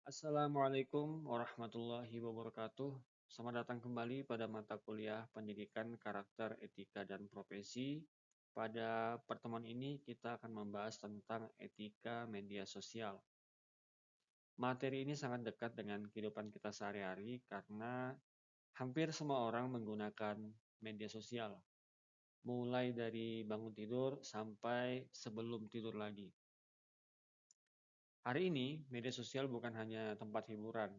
Assalamualaikum warahmatullahi wabarakatuh. Selamat datang kembali pada mata kuliah Pendidikan Karakter, Etika, dan Profesi. Pada pertemuan ini kita akan membahas tentang etika media sosial. Materi ini sangat dekat dengan kehidupan kita sehari-hari karena hampir semua orang menggunakan media sosial, mulai dari bangun tidur sampai sebelum tidur lagi. Hari ini, media sosial bukan hanya tempat hiburan.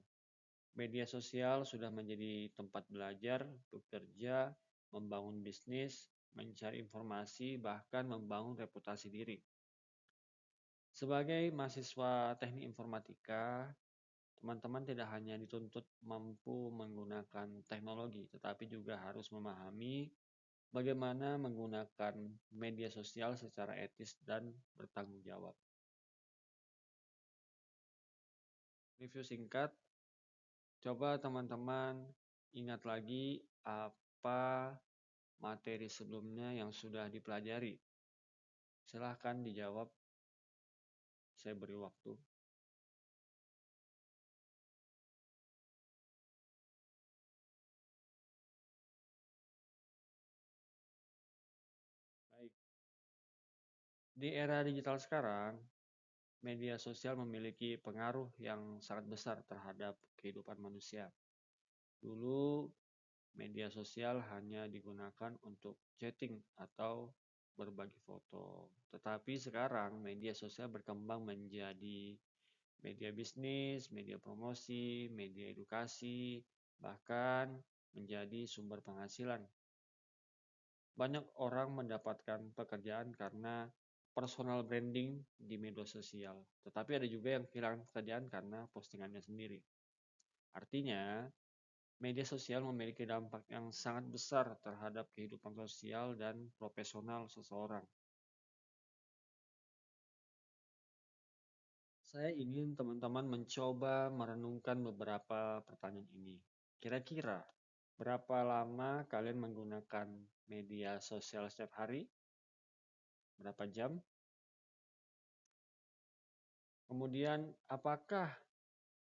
Media sosial sudah menjadi tempat belajar, bekerja, membangun bisnis, mencari informasi, bahkan membangun reputasi diri. Sebagai mahasiswa teknik informatika, teman-teman tidak hanya dituntut mampu menggunakan teknologi, tetapi juga harus memahami bagaimana menggunakan media sosial secara etis dan bertanggung jawab. Review singkat, coba teman-teman ingat lagi apa materi sebelumnya yang sudah dipelajari. Silahkan dijawab, saya beri waktu. Baik. Di era digital sekarang, media sosial memiliki pengaruh yang sangat besar terhadap kehidupan manusia. Dulu, media sosial hanya digunakan untuk chatting atau berbagi foto. Tetapi sekarang media sosial berkembang menjadi media bisnis, media promosi, media edukasi, bahkan menjadi sumber penghasilan. Banyak orang mendapatkan pekerjaan karena personal branding di media sosial. Tetapi ada juga yang kehilangan pekerjaan karena postingannya sendiri. Artinya, media sosial memiliki dampak yang sangat besar terhadap kehidupan sosial dan profesional seseorang. Saya ingin teman-teman mencoba merenungkan beberapa pertanyaan ini. Kira-kira, berapa lama kalian menggunakan media sosial setiap hari? Berapa jam? Kemudian, apakah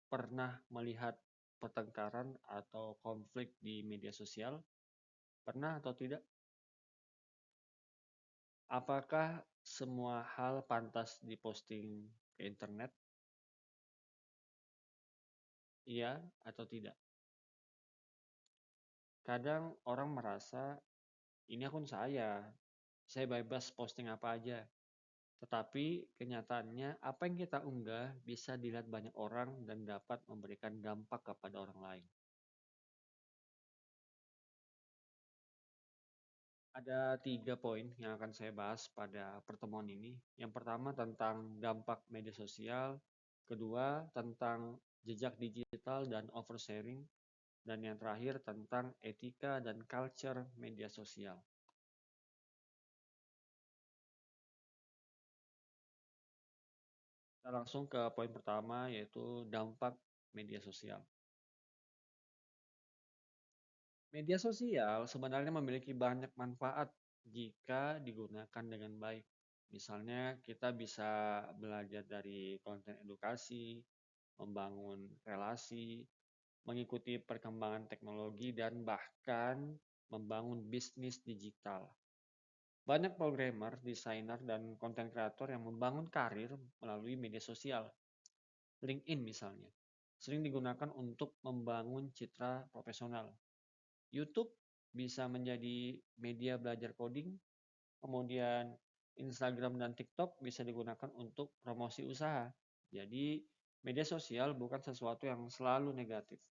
pernah melihat pertengkaran atau konflik di media sosial? Pernah atau tidak? Apakah semua hal pantas diposting ke internet? Iya atau tidak? Kadang orang merasa, ini akun saya bebas posting apa aja. Tetapi kenyataannya apa yang kita unggah bisa dilihat banyak orang dan dapat memberikan dampak kepada orang lain. Ada 3 poin yang akan saya bahas pada pertemuan ini. Yang pertama tentang dampak media sosial, kedua tentang jejak digital dan oversharing, dan yang terakhir tentang etika dan culture media sosial. Kita langsung ke poin pertama yaitu dampak media sosial. Media sosial sebenarnya memiliki banyak manfaat jika digunakan dengan baik. Misalnya kita bisa belajar dari konten edukasi, membangun relasi, mengikuti perkembangan teknologi, dan bahkan membangun bisnis digital. Banyak programmer, desainer, dan konten kreator yang membangun karir melalui media sosial. LinkedIn misalnya, sering digunakan untuk membangun citra profesional. YouTube bisa menjadi media belajar coding, kemudian Instagram dan TikTok bisa digunakan untuk promosi usaha. Jadi, media sosial bukan sesuatu yang selalu negatif.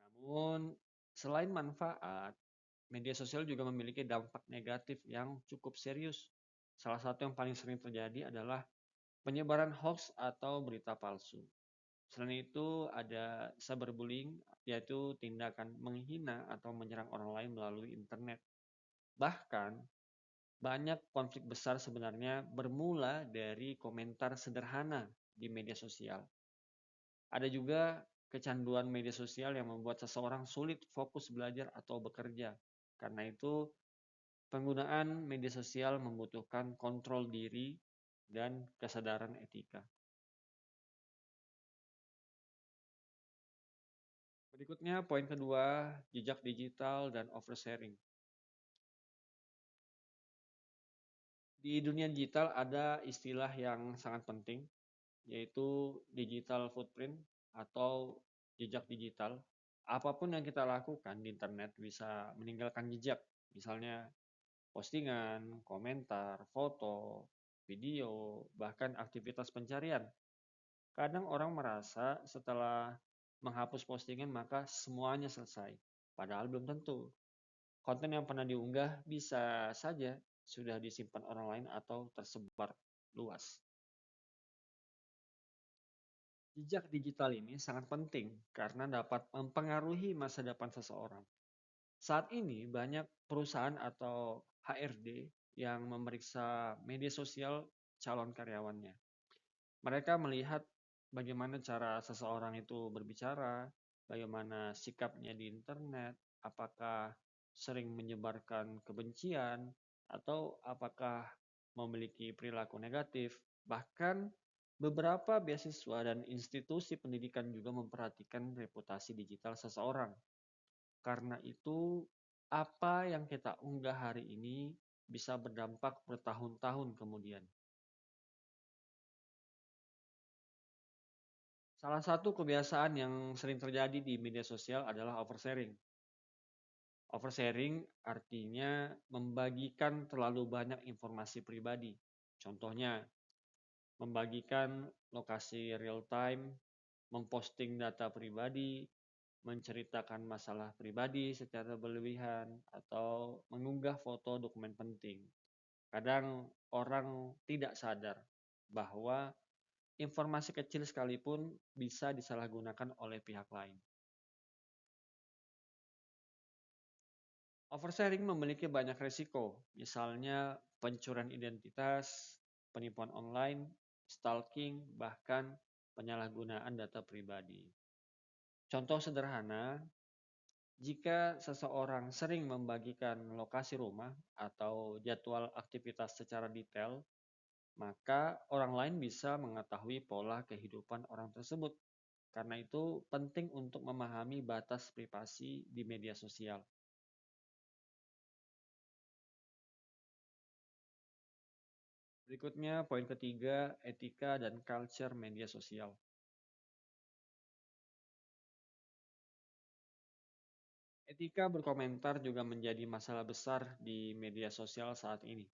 Namun, selain manfaat, media sosial juga memiliki dampak negatif yang cukup serius. Salah satu yang paling sering terjadi adalah penyebaran hoax atau berita palsu. Selain itu, ada cyberbullying, yaitu tindakan menghina atau menyerang orang lain melalui internet. Bahkan, banyak konflik besar sebenarnya bermula dari komentar sederhana di media sosial. Ada juga kecanduan media sosial yang membuat seseorang sulit fokus belajar atau bekerja. Karena itu, penggunaan media sosial membutuhkan kontrol diri dan kesadaran etika. Berikutnya poin kedua, jejak digital dan oversharing. Di dunia digital ada istilah yang sangat penting, yaitu digital footprint atau jejak digital. Apapun yang kita lakukan di internet bisa meninggalkan jejak, misalnya postingan, komentar, foto, video, bahkan aktivitas pencarian. Kadang orang merasa setelah menghapus postingan maka semuanya selesai, padahal belum tentu. Konten yang pernah diunggah bisa saja sudah disimpan orang lain atau tersebar luas. Jejak digital ini sangat penting karena dapat mempengaruhi masa depan seseorang. Saat ini banyak perusahaan atau HRD yang memeriksa media sosial calon karyawannya. Mereka melihat bagaimana cara seseorang itu berbicara, bagaimana sikapnya di internet, apakah sering menyebarkan kebencian, atau apakah memiliki perilaku negatif. Bahkan beberapa beasiswa dan institusi pendidikan juga memperhatikan reputasi digital seseorang. Karena itu, apa yang kita unggah hari ini bisa berdampak bertahun-tahun kemudian. Salah satu kebiasaan yang sering terjadi di media sosial adalah oversharing. Oversharing artinya membagikan terlalu banyak informasi pribadi. Contohnya, membagikan lokasi real time, memposting data pribadi, menceritakan masalah pribadi secara berlebihan, atau mengunggah foto dokumen penting. Kadang orang tidak sadar bahwa informasi kecil sekalipun bisa disalahgunakan oleh pihak lain. Oversharing memiliki banyak risiko, misalnya pencurian identitas, penipuan online, stalking, bahkan penyalahgunaan data pribadi. Contoh sederhana, jika seseorang sering membagikan lokasi rumah atau jadwal aktivitas secara detail, maka orang lain bisa mengetahui pola kehidupan orang tersebut. Karena itu penting untuk memahami batas privasi di media sosial. Berikutnya poin ketiga, etika dan culture media sosial. Etika berkomentar juga menjadi masalah besar di media sosial saat ini.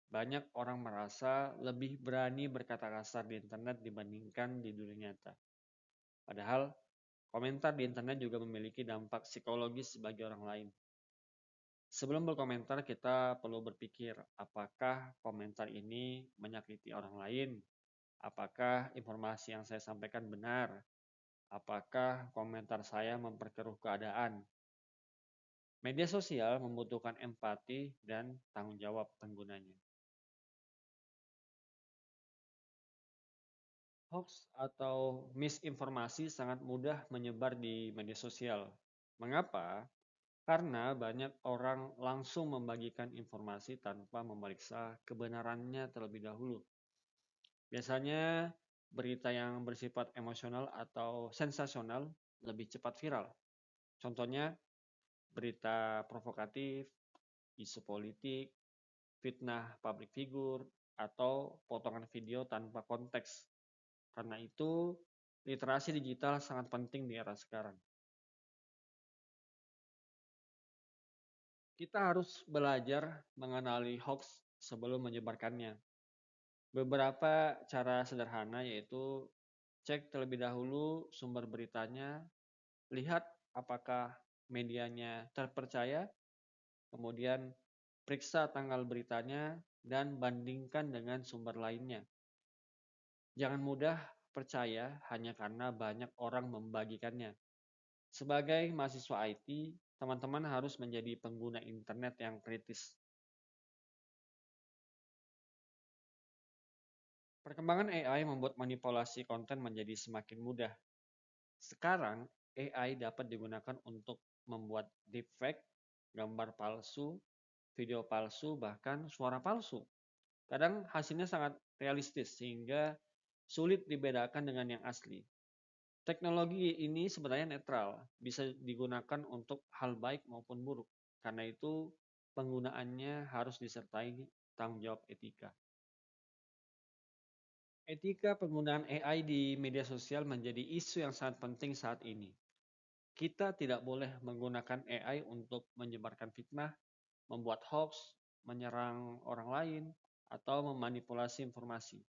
Banyak orang merasa lebih berani berkata kasar di internet dibandingkan di dunia nyata. Padahal, komentar di internet juga memiliki dampak psikologis bagi orang lain. Sebelum berkomentar, kita perlu berpikir apakah komentar ini menyakiti orang lain, apakah informasi yang saya sampaikan benar, apakah komentar saya memperkeruh keadaan. Media sosial membutuhkan empati dan tanggung jawab penggunanya. Hoax atau misinformasi sangat mudah menyebar di media sosial. Mengapa? Karena banyak orang langsung membagikan informasi tanpa memeriksa kebenarannya terlebih dahulu. Biasanya berita yang bersifat emosional atau sensasional lebih cepat viral. Contohnya berita provokatif, isu politik, fitnah public figure, atau potongan video tanpa konteks. Karena itu, literasi digital sangat penting di era sekarang. Kita harus belajar mengenali hoax sebelum menyebarkannya. Beberapa cara sederhana yaitu cek terlebih dahulu sumber beritanya, lihat apakah medianya terpercaya, kemudian periksa tanggal beritanya, dan bandingkan dengan sumber lainnya. Jangan mudah percaya hanya karena banyak orang membagikannya. Sebagai mahasiswa IT, teman-teman harus menjadi pengguna internet yang kritis. Perkembangan AI membuat manipulasi konten menjadi semakin mudah. Sekarang, AI dapat digunakan untuk membuat deepfake, gambar palsu, video palsu, bahkan suara palsu. Kadang hasilnya sangat realistis sehingga sulit dibedakan dengan yang asli. Teknologi ini sebenarnya netral, bisa digunakan untuk hal baik maupun buruk. Karena itu, penggunaannya harus disertai tanggung jawab etika. Etika penggunaan AI di media sosial menjadi isu yang sangat penting saat ini. Kita tidak boleh menggunakan AI untuk menyebarkan fitnah, membuat hoax, menyerang orang lain, atau memanipulasi informasi.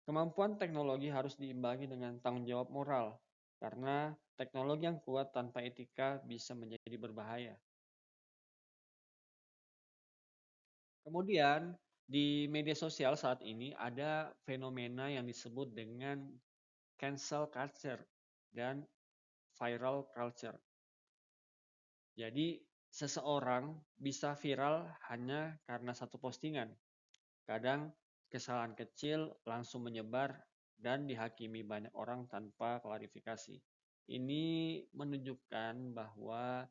Kemampuan teknologi harus diimbangi dengan tanggung jawab moral, karena teknologi yang kuat tanpa etika bisa menjadi berbahaya. Kemudian, di media sosial saat ini ada fenomena yang disebut dengan cancel culture dan viral culture. Jadi, seseorang bisa viral hanya karena satu postingan. Kadang kesalahan kecil langsung menyebar dan dihakimi banyak orang tanpa klarifikasi. Ini menunjukkan bahwa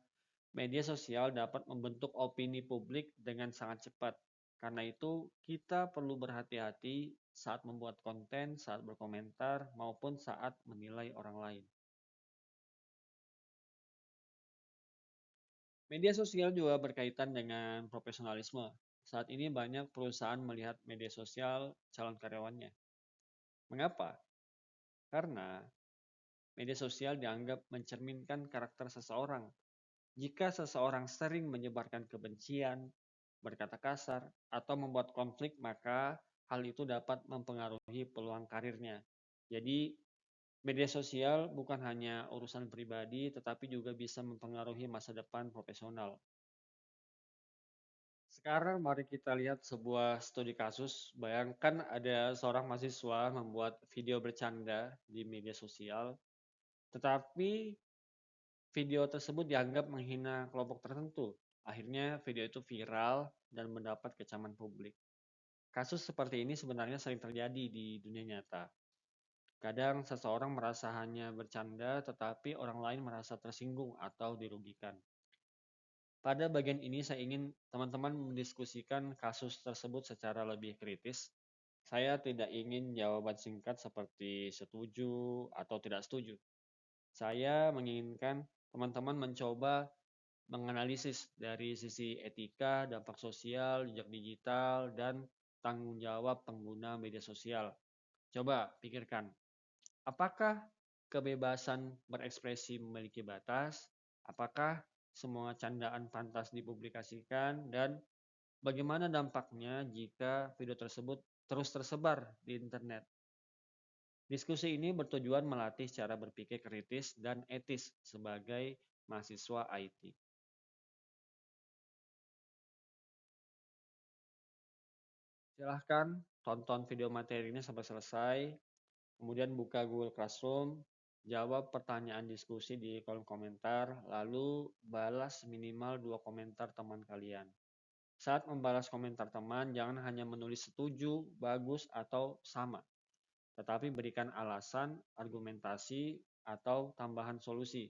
media sosial dapat membentuk opini publik dengan sangat cepat. Karena itu, kita perlu berhati-hati saat membuat konten, saat berkomentar, maupun saat menilai orang lain. Media sosial juga berkaitan dengan profesionalisme. Saat ini banyak perusahaan melihat media sosial calon karyawannya. Mengapa? Karena media sosial dianggap mencerminkan karakter seseorang. Jika seseorang sering menyebarkan kebencian, berkata kasar, atau membuat konflik, maka hal itu dapat mempengaruhi peluang karirnya. Jadi, media sosial bukan hanya urusan pribadi, tetapi juga bisa mempengaruhi masa depan profesional. Sekarang mari kita lihat sebuah studi kasus. Bayangkan ada seorang mahasiswa membuat video bercanda di media sosial, tetapi video tersebut dianggap menghina kelompok tertentu. Akhirnya video itu viral dan mendapat kecaman publik. Kasus seperti ini sebenarnya sering terjadi di dunia nyata. Kadang seseorang merasa hanya bercanda, tetapi orang lain merasa tersinggung atau dirugikan. Pada bagian ini saya ingin teman-teman mendiskusikan kasus tersebut secara lebih kritis. Saya tidak ingin jawaban singkat seperti setuju atau tidak setuju. Saya menginginkan teman-teman mencoba menganalisis dari sisi etika, dampak sosial, jejak digital, dan tanggung jawab pengguna media sosial. Coba pikirkan, apakah kebebasan berekspresi memiliki batas? Apakah semua candaan pantas dipublikasikan? Dan bagaimana dampaknya jika video tersebut terus tersebar di internet? Diskusi ini bertujuan melatih cara berpikir kritis dan etis sebagai mahasiswa IT. Silahkan tonton video materi ini sampai selesai, kemudian buka Google Classroom, jawab pertanyaan diskusi di kolom komentar, lalu balas minimal 2 komentar teman kalian. Saat membalas komentar teman, jangan hanya menulis setuju, bagus, atau sama, tetapi berikan alasan, argumentasi, atau tambahan solusi.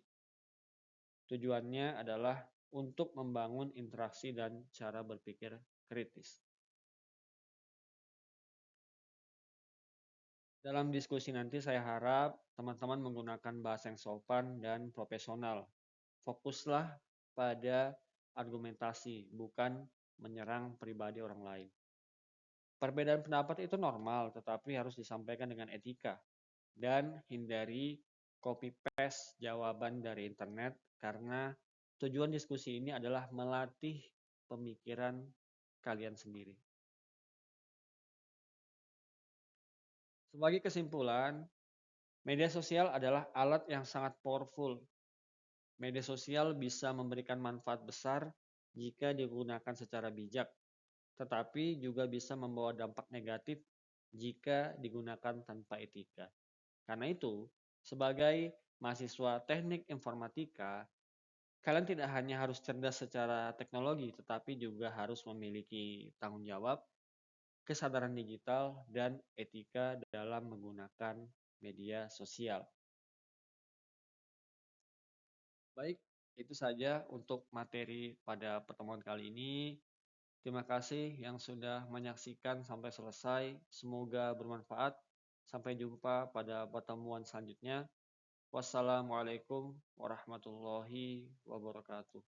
Tujuannya adalah untuk membangun interaksi dan cara berpikir kritis. Dalam diskusi nanti saya harap teman-teman menggunakan bahasa yang sopan dan profesional. Fokuslah pada argumentasi, bukan menyerang pribadi orang lain. Perbedaan pendapat itu normal, tetapi harus disampaikan dengan etika. Dan hindari copy-paste jawaban dari internet, karena tujuan diskusi ini adalah melatih pemikiran kalian sendiri. Sebagai kesimpulan, media sosial adalah alat yang sangat powerful. Media sosial bisa memberikan manfaat besar jika digunakan secara bijak, tetapi juga bisa membawa dampak negatif jika digunakan tanpa etika. Karena itu, sebagai mahasiswa teknik informatika, kalian tidak hanya harus cerdas secara teknologi, tetapi juga harus memiliki tanggung jawab, kesadaran digital, dan etika dalam menggunakan media sosial. Baik, itu saja untuk materi pada pertemuan kali ini. Terima kasih yang sudah menyaksikan sampai selesai. Semoga bermanfaat. Sampai jumpa pada pertemuan selanjutnya. Wassalamualaikum warahmatullahi wabarakatuh.